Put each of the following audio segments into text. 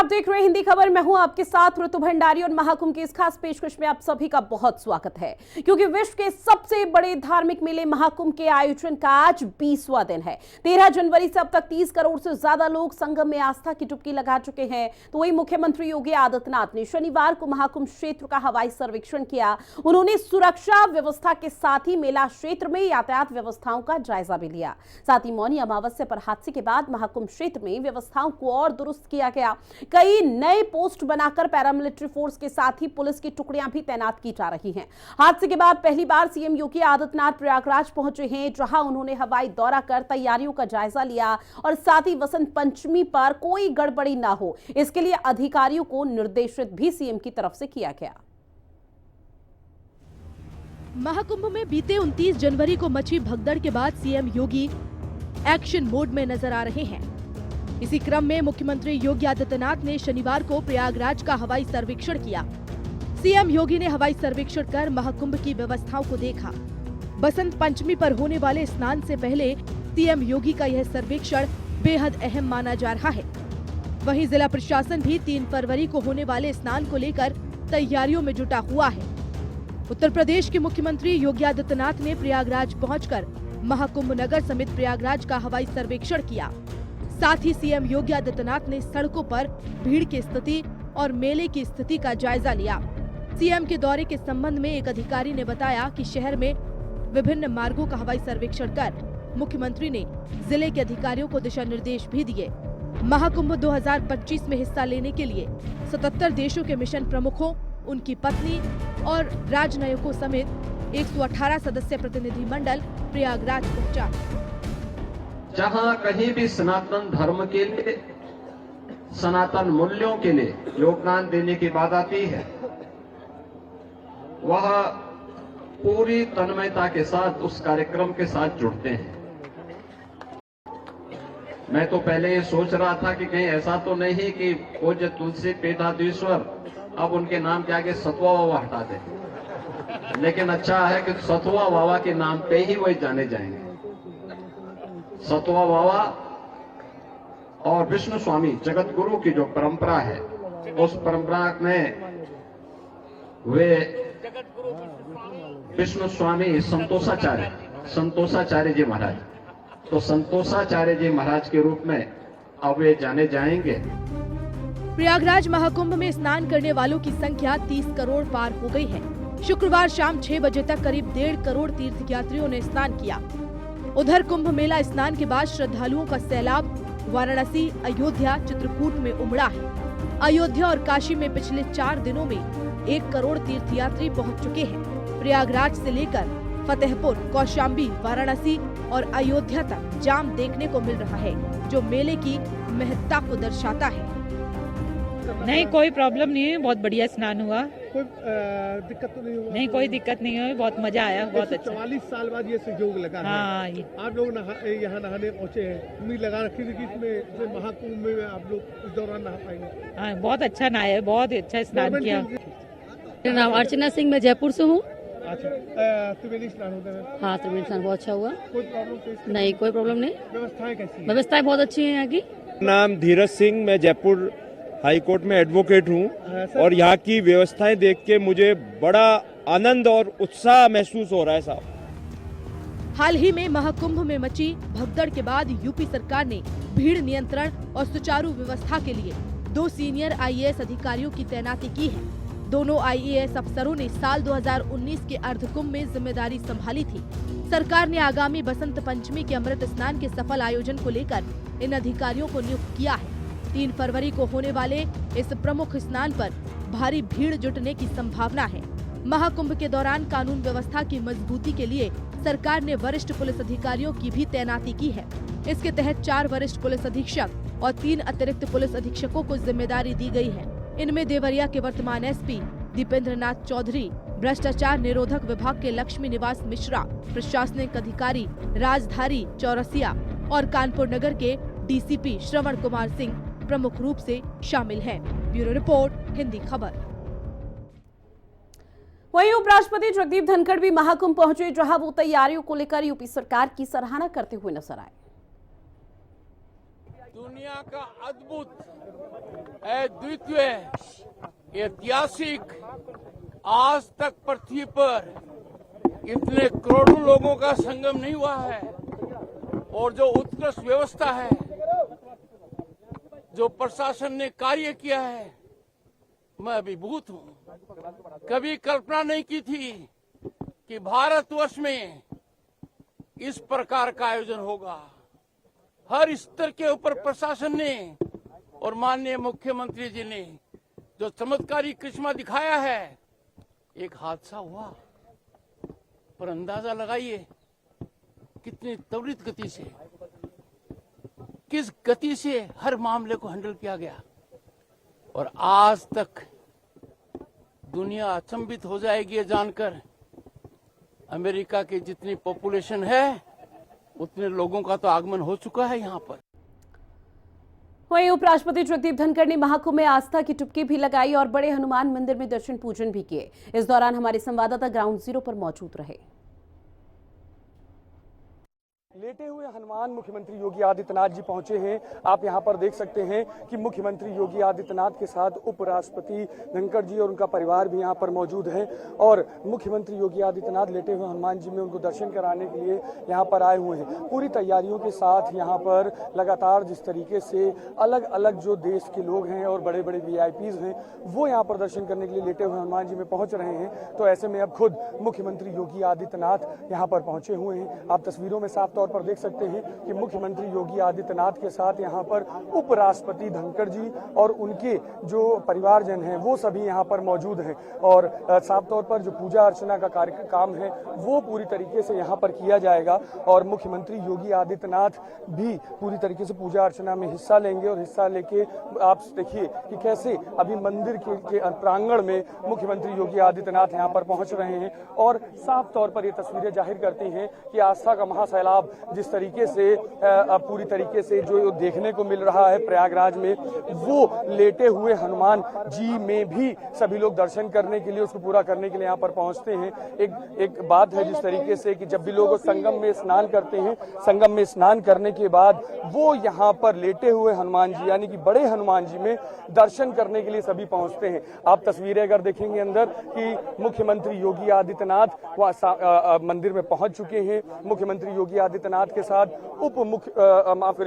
आप देख रहे हैं हिंदी खबर। मैं हूं आपके साथ ऋतु भंडारी और महाकुंभ की इस खास पेशकश में आप सभी का बहुत स्वागत है, क्योंकि विश्व के सबसे बड़े धार्मिक मेले महाकुंभ के आयोजन का आज 20वां दिन है। 13 जनवरी से अब तक 30 करोड़ से ज्यादा लोग संगम में आस्था की डुबकी लगा चुके हैं। तो वही मुख्यमंत्री योगी आदित्यनाथ ने शनिवार को महाकुंभ क्षेत्र का हवाई सर्वेक्षण किया। उन्होंने सुरक्षा व्यवस्था के साथ ही मेला क्षेत्र में यातायात व्यवस्थाओं का जायजा भी लिया। साथ ही मौनी अमावस्या पर हादसे के बाद महाकुंभ क्षेत्र में व्यवस्थाओं को और दुरुस्त किया गया। कई नए पोस्ट बनाकर पैरामिलिट्री फोर्स के साथ ही पुलिस की टुकड़ियां भी तैनात की जा रही हैं। हादसे के बाद पहली बार सीएम योगी आदित्यनाथ प्रयागराज पहुंचे हैं, जहां उन्होंने हवाई दौरा कर तैयारियों का जायजा लिया और साथ ही वसंत पंचमी पर कोई गड़बड़ी ना हो, इसके लिए अधिकारियों को निर्देशित भी सीएम की तरफ से किया गया। महाकुंभ में बीते 29 जनवरी को मची भगदड़ के बाद सीएम योगी एक्शन मोड में नजर आ रहे हैं। इसी क्रम में मुख्यमंत्री योगी आदित्यनाथ ने शनिवार को प्रयागराज का हवाई सर्वेक्षण किया। सीएम योगी ने हवाई सर्वेक्षण कर महाकुंभ की व्यवस्थाओं को देखा। बसंत पंचमी पर होने वाले स्नान से पहले सीएम योगी का यह सर्वेक्षण बेहद अहम माना जा रहा है। वहीं जिला प्रशासन भी 3 फरवरी को होने वाले स्नान को लेकर तैयारियों में जुटा हुआ है। उत्तर प्रदेश के मुख्यमंत्री योगी आदित्यनाथ ने प्रयागराज पहुंचकर महाकुंभ नगर समेत प्रयागराज का हवाई सर्वेक्षण किया। साथ ही सीएम योगी आदित्यनाथ ने सड़कों पर भीड़ की स्थिति और मेले की स्थिति का जायजा लिया। सीएम के दौरे के संबंध में एक अधिकारी ने बताया कि शहर में विभिन्न मार्गों का हवाई सर्वेक्षण कर मुख्यमंत्री ने जिले के अधिकारियों को दिशा निर्देश भी दिए। महाकुंभ 2025 में हिस्सा लेने के लिए 77 देशों के मिशन प्रमुखों, उनकी पत्नी और राजनयिकों समेत 118 सदस्य प्रतिनिधि मंडल प्रयागराज पहुंचा। जहां कहीं भी सनातन धर्म के लिए, सनातन मूल्यों के लिए योगदान देने की बात आती है, वह पूरी तन्मयता के साथ उस कार्यक्रम के साथ जुड़ते हैं। मैं तो पहले ये सोच रहा था कि कहीं ऐसा तो नहीं कि पूज्य तुलसी पीठाधीश्वर अब उनके नाम के आगे सतवा बाबा हटा दे, लेकिन अच्छा है कि सतवा बाबा के नाम पे ही वही जाने जाएंगे। सतवा बाबा और विष्णु स्वामी जगत गुरु की जो परंपरा है, उस परंपरा में वे विष्णु स्वामी संतोषाचार्य जी महाराज, तो संतोषाचार्य जी महाराज के रूप में अब वे जाने जाएंगे। प्रयागराज महाकुंभ में स्नान करने वालों की संख्या 30 करोड़ पार हो गई है। शुक्रवार शाम 6 बजे तक करीब 1.5 करोड़ तीर्थयात्रियों ने स्नान किया। उधर कुंभ मेला स्नान के बाद श्रद्धालुओं का सैलाब वाराणसी, अयोध्या, चित्रकूट में उमड़ा है। अयोध्या और काशी में पिछले 4 दिनों में 1 करोड़ तीर्थयात्री पहुंच चुके हैं। प्रयागराज से लेकर फतेहपुर, कौशाम्बी, वाराणसी और अयोध्या तक जाम देखने को मिल रहा है, जो मेले की महत्ता को दर्शाता है। नहीं, कोई प्रॉब्लम नहीं है, बहुत बढ़िया स्नान हुआ। कोई दिक्कत तो नहीं हुआ? नहीं, कोई दिक्कत नहीं हुई, बहुत मजा आया, बहुत अच्छा। 44 साल बाद ये संयोग लगा है। आप लोग यहाँ नहाने पहुँचे हैं, उम्मीद लगा रखी थी कि इसमें महाकुंभ में आप लोग इस दौरान नहा पाएंगे? हाँ, बहुत अच्छा नहाया, बहुत अच्छा स्नान किया। मेरा नाम अर्चना सिंह, मैं जयपुर से हूँ। अच्छा, त्रिवेणी स्नान होता है? हाँ, त्रिवेणी स्नान बहुत अच्छा हुआ। कोई प्रॉब्लम? नहीं, कोई प्रॉब्लम नहीं। व्यवस्थाएं कैसी? व्यवस्थाएं बहुत अच्छी है यहाँ की। नाम धीरज सिंह, मैं जयपुर हाई कोर्ट में एडवोकेट हूँ और यहाँ की व्यवस्थाएं देख के मुझे बड़ा आनंद और उत्साह महसूस हो रहा है साहब। हाल ही में महाकुंभ में मची भगदड़ के बाद यूपी सरकार ने भीड़ नियंत्रण और सुचारू व्यवस्था के लिए 2 सीनियर आईएएस अधिकारियों की तैनाती की है। दोनों आईएएस अफसरों ने साल 2019 के अर्धकुंभ में जिम्मेदारी संभाली थी। सरकार ने आगामी बसंत पंचमी के अमृत स्नान के सफल आयोजन को लेकर इन अधिकारियों को नियुक्त किया है। 3 फरवरी को होने वाले इस प्रमुख स्नान पर भारी भीड़ जुटने की संभावना है। महाकुंभ के दौरान कानून व्यवस्था की मजबूती के लिए सरकार ने वरिष्ठ पुलिस अधिकारियों की भी तैनाती की है। इसके तहत 4 वरिष्ठ पुलिस अधीक्षक और 3 अतिरिक्त पुलिस अधीक्षकों को जिम्मेदारी दी गई है। इनमें देवरिया के वर्तमान एसपी दीपेंद्र नाथ चौधरी, भ्रष्टाचार निरोधक विभाग के लक्ष्मी निवास मिश्रा, प्रशासनिक अधिकारी राजधारी चौरसिया और कानपुर नगर के डीसीपी श्रवण कुमार सिंह प्रमुख रूप से शामिल हैं। ब्यूरो रिपोर्ट, हिंदी खबर। वहीं उपराष्ट्रपति जगदीप धनखड़ भी महाकुंभ पहुंचे, जहां वो तैयारियों को लेकर यूपी सरकार की सराहना करते हुए नजर आए। दुनिया का अद्भुत अद्वितीय ऐतिहासिक, आज तक पृथ्वी पर इतने करोड़ों लोगों का संगम नहीं हुआ है और जो उत्कृष्ट व्यवस्था है, जो प्रशासन ने कार्य किया है, मैं अभिभूत हूं। कभी कल्पना नहीं की थी कि भारतवर्ष में इस प्रकार का आयोजन होगा। हर स्तर के ऊपर प्रशासन ने और माननीय मुख्यमंत्री जी ने जो चमत्कारी करिश्मा दिखाया है। एक हादसा हुआ, पर अंदाजा लगाइए कितनी त्वरित गति से, किस गति से हर मामले को हैंडल किया गया। और आज तक दुनिया अचंभित हो जाएगी ये जानकर, अमेरिका की जितनी पॉपुलेशन है उतने लोगों का तो आगमन हो चुका है यहाँ पर। वहीं उपराष्ट्रपति जगदीप धनखड़ ने महाकुंभ में आस्था की डुबकी भी लगाई और बड़े हनुमान मंदिर में दर्शन पूजन भी किए। इस दौरान हमारे संवाददाता ग्राउंड जीरो पर मौजूद रहे। लेटे हुए हनुमान मुख्यमंत्री योगी आदित्यनाथ जी पहुंचे हैं। आप यहां पर देख सकते हैं कि मुख्यमंत्री योगी आदित्यनाथ के साथ उपराष्ट्रपति धनखड़ जी और उनका परिवार भी यहां पर मौजूद है और मुख्यमंत्री योगी आदित्यनाथ लेटे हुए हनुमान जी में उनको दर्शन कराने के लिए यहां पर आए हुए हैं। पूरी तैयारियों के साथ यहां पर लगातार जिस तरीके से अलग अलग जो देश के लोग हैं और बड़े बड़े VIPs हैं वो यहां पर दर्शन करने के लिए लेटे हुए हनुमान जी में पहुंच रहे हैं। तो ऐसे में अब खुद मुख्यमंत्री योगी आदित्यनाथ यहां पर पहुंचे हुए हैं। आप तस्वीरों में साफ तौर पर देख सकते हैं कि मुख्यमंत्री योगी आदित्यनाथ के साथ यहां पर उपराष्ट्रपति धनखड़ जी और उनके जो परिवारजन हैं वो सभी यहां पर मौजूद हैं और साफ तौर पर जो पूजा अर्चना का काम है वो पूरी तरीके से यहां पर किया जाएगा और मुख्यमंत्री योगी आदित्यनाथ भी पूरी तरीके से पूजा अर्चना में हिस्सा लेंगे और हिस्सा लेके आप देखिए कि कैसे अभी मंदिर के प्रांगण में मुख्यमंत्री योगी आदित्यनाथ यहां पर पहुंच रहे हैं और साफ तौर पर ये तस्वीरें जाहिर करती हैं कि आस्था का महासैलाब जिस तरीके से पूरी तरीके से जो देखने को मिल रहा है प्रयागराज में, वो लेटे हुए हनुमान जी में भी सभी लोग दर्शन करने के लिए, उसको पूरा करने के लिए यहाँ पर पहुंचते हैं। एक बात है जिस तरीके से कि जब भी लोग संगम में स्नान करते हैं, संगम में स्नान करने के बाद वो यहाँ पर लेटे हुए हनुमान जी यानी कि बड़े हनुमान जी में दर्शन करने के लिए सभी पहुंचते हैं। आप तस्वीरें अगर देखेंगे अंदर कि मुख्यमंत्री योगी आदित्यनाथ वहाँ मंदिर में पहुंच चुके हैं। मुख्यमंत्री योगी आदित्यनाथ के साथ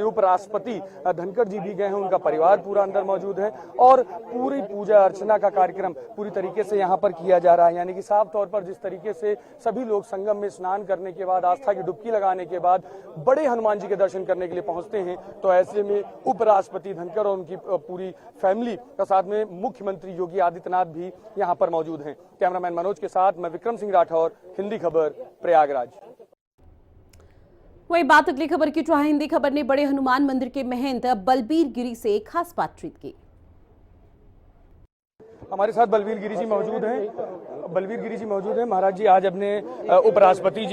उपराष्ट्रपति धनखड़ जी भी गए हैं, उनका परिवार पूरा अंदर मौजूद है और पूरी पूजा अर्चना का कार्यक्रम पूरी तरीके से यहाँ पर किया जा रहा है। यानी कि साफ तौर पर जिस तरीके से सभी लोग संगम में स्नान करने के बाद, आस्था की डुबकी लगाने के बाद बड़े हनुमान जी के दर्शन करने के लिए पहुंचते हैं, तो ऐसे में उपराष्ट्रपति धनखड़ और उनकी पूरी फैमिली के साथ में मुख्यमंत्री योगी आदित्यनाथ भी यहाँ पर मौजूद हैं। कैमरामैन मनोज के साथ मैं विक्रम सिंह राठौर, हिंदी खबर, प्रयागराज। वही बात अगली खबर की, जहां हिंदी खबर ने बड़े हनुमान मंदिर के महंत बलबीर गिरी से खास बातचीत की। हमारे साथ बलबीर गिरी जी मौजूद हैं। बलबीर गिरी जी मौजूद हैं। महाराज जी, आज अपने उपराष्ट्रपति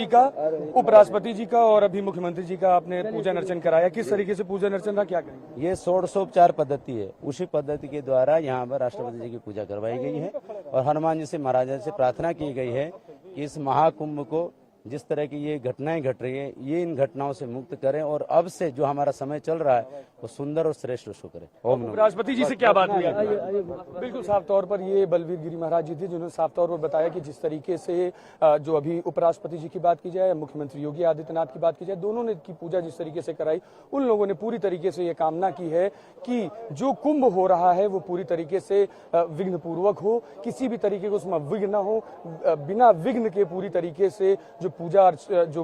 जी का और अभी मुख्यमंत्री जी का आपने पूजन अर्चन कराया, किस तरीके से पूजन अर्चन था, क्या करेंगे? ये षोडशोपचार पद्धति है, उसी पद्धति के द्वारा यहाँ पर राष्ट्रपति जी की पूजा करवाई गई है और हनुमान जी से, महाराज से प्रार्थना की गई है कि इस महाकुंभ को जिस तरह की ये घटनाएं घट रही है, ये इन घटनाओं से मुक्त करें और अब से जो हमारा समय चल रहा है वो सुंदर और श्रेष्ठ शो करें। ओम नमः। राष्ट्रपति जी से क्या बात हुई? बिल्कुल साफ तौर पर ये बलबीर गिरी महाराज जी थे जिन्होंने साफ तौर पर बताया कि जिस तरीके से जो अभी उपराष्ट्रपति जी की बात की जाए, मुख्यमंत्री योगी आदित्यनाथ की बात की जाए, दोनों ने की पूजा जिस तरीके से कराई, उन लोगों ने पूरी तरीके से ये कामना की है कि जो कुंभ हो रहा है वो पूरी तरीके से विघ्न पूर्वक हो, किसी भी तरीके को उसमें विघ्न न हो, बिना विघ्न के पूरी तरीके से जो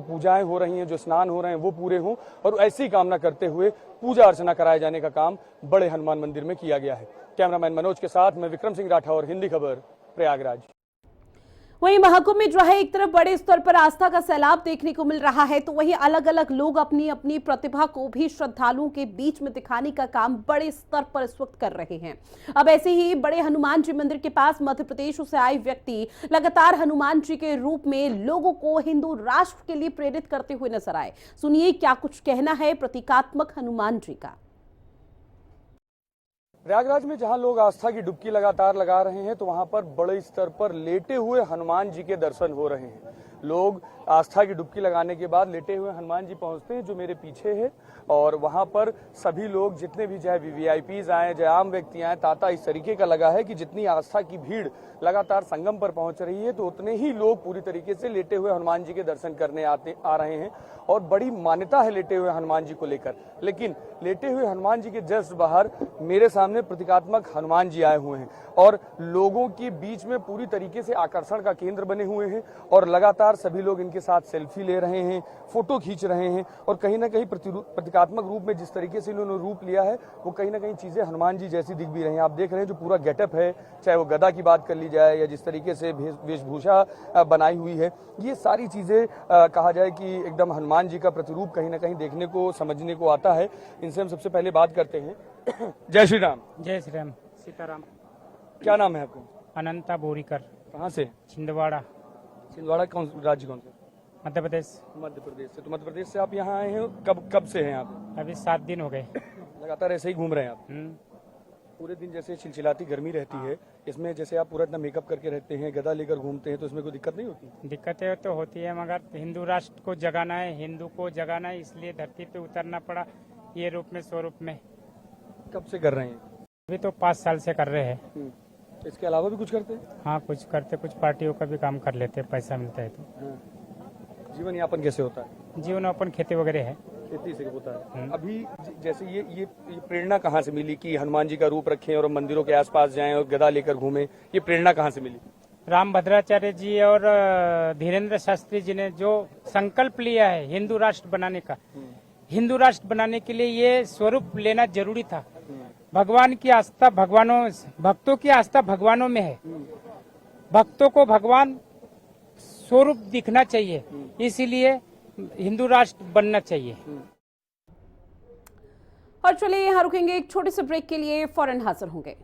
पूजाएं हो रही हैं, जो स्नान हो रहे हैं वो पूरे हों और ऐसी ही कामना करते हुए पूजा अर्चना कराए जाने का काम बड़े हनुमान मंदिर में किया गया है। कैमरामैन मनोज के साथ मैं विक्रम सिंह राठौर, हिंदी खबर, प्रयागराज। वहीं महाकुंभ में जो है एक तरफ बड़े स्तर पर आस्था का सैलाब देखने को मिल रहा है, तो वहीं अलग अलग लोग अपनी अपनी प्रतिभा को भी श्रद्धालुओं के बीच में दिखाने का काम बड़े स्तर पर इस वक्त कर रहे हैं। अब ऐसे ही बड़े हनुमान जी मंदिर के पास मध्य प्रदेश से आए व्यक्ति लगातार हनुमान जी के रूप में लोगों को हिंदू राष्ट्र के लिए प्रेरित करते हुए नजर आए। सुनिए क्या कुछ कहना है प्रतीकात्मक हनुमान जी का। प्रयागराज में जहां लोग आस्था की डुबकी लगातार लगा रहे हैं, तो वहां पर बड़े स्तर पर लेटे हुए हनुमान जी के दर्शन हो रहे हैं। लोग आस्था की डुबकी लगाने के बाद लेटे हुए हनुमान जी पहुंचते हैं, जो मेरे पीछे है। और वहां पर सभी लोग, जितने भी चाहे वीवीआईपीज आए, चाहे आम व्यक्ति आए, तांता इस तरीके का लगा है कि जितनी आस्था की भीड़ लगातार संगम पर पहुंच रही है, तो उतने ही लोग पूरी तरीके से लेटे हुए हनुमान जी के दर्शन करने आ रहे हैं। और बड़ी मान्यता है लेटे हुए हनुमान जी को लेकर। लेकिन लेटे हुए हनुमान जी के जस्ट बाहर मेरे सामने प्रतीकात्मक हनुमान जी आए हुए हैं और लोगों के बीच में पूरी तरीके से आकर्षण का केंद्र बने हुए हैं। और लगातार सभी लोग इनके साथ सेल्फी ले रहे हैं, फोटो खींच रहे हैं। और कहीं ना कहीं प्रतीकात्मक रूप में जिस तरीके से इन्होंने रूप लिया है, वो कहीं ना कहीं चीजें हनुमान जी जैसी दिख भी रही हैं। आप देख रहे हैं जो पूरा गेटअप है, चाहे वो गदा की बात कर ली जाए या जिस तरीके से वेशभूषा बनाई हुई है, ये सारी चीजें कहा जाए कि एकदम हनुमान जी का प्रतिरूप कहीं ना कहीं देखने को, समझने को आता है। इनसे हम सबसे पहले बात करते हैं। जय श्री राम। जय श्री राम। सीताराम। क्या नाम है आपको? अनंता बोरीकर। कहाँ से? छिंदवाड़ा। छिंदवाड़ा कौन राज्य कौन से? मध्य प्रदेश। मध्य प्रदेश से। तो मध्य प्रदेश से आप यहाँ आए हैं, कब से हैं आप? अभी 7 दिन हो गए। लगातार ऐसे ही घूम रहे हैं आप? पूरे दिन जैसे चिलचिलाती गर्मी रहती है, इसमें जैसे आप पूरा इतना मेकअप करके रहते हैं, गदा लेकर घूमते हैं, तो इसमें कोई दिक्कत नहीं होती? दिक्कतें तो होती है, मगर हिंदू राष्ट्र को जगाना है, हिंदू को जगाना है, इसलिए धरती पे उतरना पड़ा ये रूप में, स्वरूप में। कब से कर रहे हैं? अभी तो 5 साल से कर रहे हैं। इसके अलावा भी कुछ करते हैं? हाँ, कुछ करते, कुछ पार्टियों का भी काम कर लेते, पैसा मिलता है तो। जीवन यापन कैसे होता है? जीवन यापन खेती वगैरह है। खेती से होता है। अभी जैसे ये प्रेरणा कहाँ से मिली कि हनुमान जी का रूप रखें और मंदिरों के आसपास जाएं और गदा लेकर घूमें? ये प्रेरणा कहाँ से मिली? राम भद्राचार्य जी और धीरेन्द्र शास्त्री जी ने जो संकल्प लिया है हिंदू राष्ट्र बनाने का, हिंदू राष्ट्र बनाने के लिए ये स्वरूप लेना जरूरी था। भगवान की आस्था भक्तों की आस्था भगवानों में है। भक्तों को भगवान स्वरूप दिखना चाहिए, इसीलिए हिंदू राष्ट्र बनना चाहिए। और चलिए यहाँ रुकेंगे एक छोटे से ब्रेक के लिए, फौरन हाजिर होंगे।